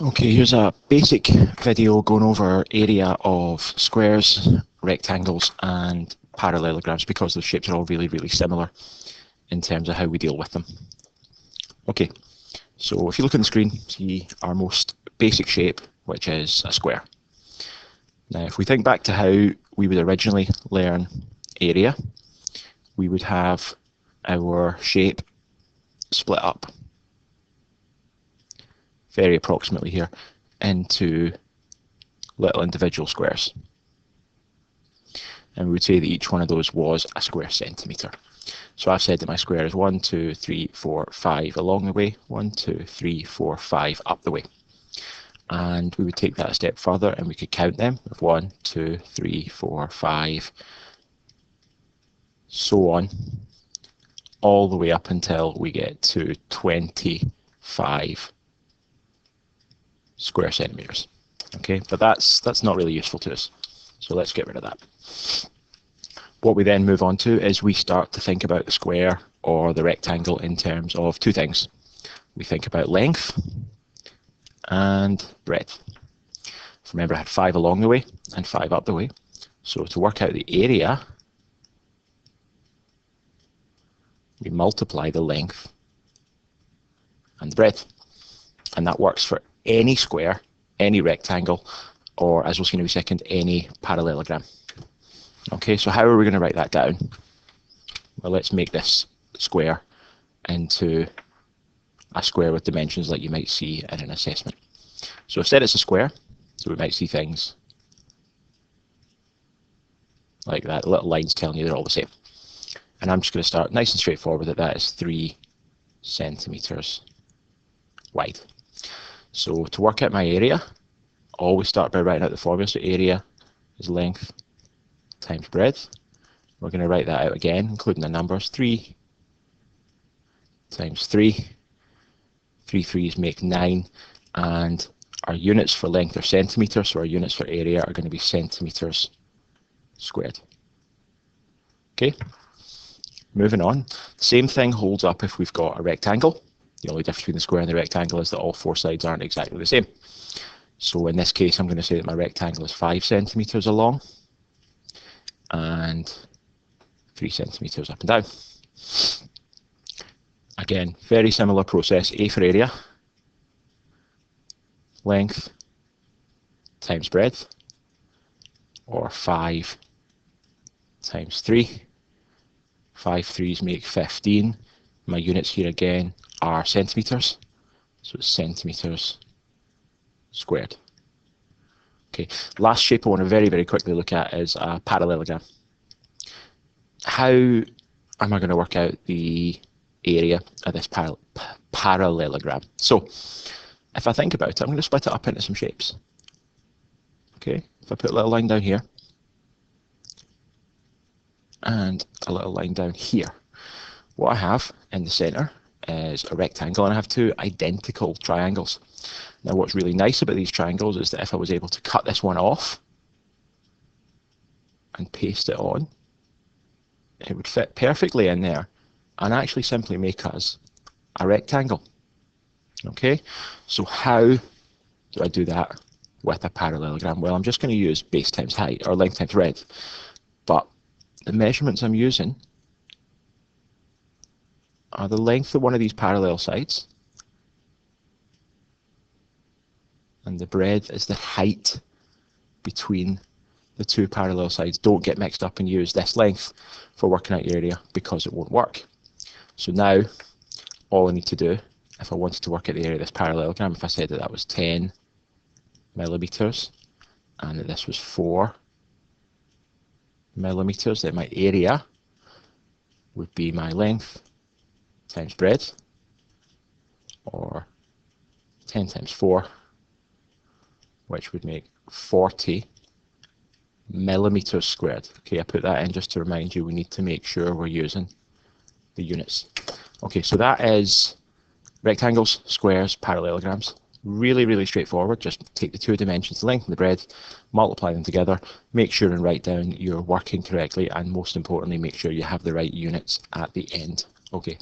Okay, here's a basic video going over area of squares, rectangles and parallelograms because the shapes are all really similar in terms of how we deal with them. Okay, so if you look on the screen, see our most basic shape, which is a square. Now if we think back to how we would originally learn area, we would have our shape split up very approximately here into little individual squares, and we would say that each one of those was a square centimetre. So I've said that my square is 1, 2, 3, 4, 5 along the way, 1, 2, 3, 4, 5 up the way, and we would take that a step further and we could count them of 1, 2, 3, 4, 5, so on, all the way up until we get to 25 square centimeters. Okay, but that's not really useful to us, so let's get rid of that. What we then move on to is we start to think about the square or the rectangle in terms of two things. We think about length and breadth. So remember, I had 5 along the way and 5 up the way, so to work out the area we multiply the length and the breadth, and that works for any square, any rectangle, or as we'll see in a second, any parallelogram. Okay, so how are we going to write that down? Well, let's make this square into a square with dimensions like you might see in an assessment. So instead it's a square, so we might see things like that, little lines telling you they're all the same. And I'm just going to start nice and straightforward that is 3 centimeters wide. So to work out my area, always start by writing out the formula. So area is length times breadth. We're going to write that out again, including the numbers. 3 times 3. 3 3s make 9. And our units for length are centimeters, so our units for area are going to be centimeters squared. Okay, moving on. Same thing holds up if we've got a rectangle. The only difference between the square and the rectangle is that all 4 sides aren't exactly the same. So in this case, I'm going to say that my rectangle is 5 centimeters along and 3 centimeters up and down. Again, very similar process. A for area, length times breadth, or 5 times 3. 5 3s make 15. My units here again are centimeters, so it's centimeters squared. Okay, last shape I want to very quickly look at is a parallelogram. How am I going to work out the area of this parallelogram? So if I think about it, I'm going to split it up into some shapes. Okay, if I put a little line down here and a little line down here, what I have in the center is a rectangle, and I have 2 identical triangles. Now what's really nice about these triangles is that if I was able to cut this one off and paste it on, it would fit perfectly in there and actually simply make us a rectangle. Okay, so how do I do that with a parallelogram? Well, I'm just going to use base times height, or length times breadth, but the measurements I'm using are the length of one of these parallel sides, and the breadth is the height between the 2 parallel sides. Don't get mixed up and use this length for working out your area because it won't work. So now all I need to do, if I wanted to work out the area of this parallelogram, if I said that that was 10 millimeters and that this was 4 millimeters, then my area would be my length times breadth, or 10 times 4, which would make 40 millimeters squared. Okay, I put that in just to remind you we need to make sure we're using the units. Okay, so that is rectangles, squares, parallelograms. Really straightforward. Just take the 2 dimensions, the length and the breadth, multiply them together, make sure and write down you're working correctly, and most importantly, make sure you have the right units at the end. Okay.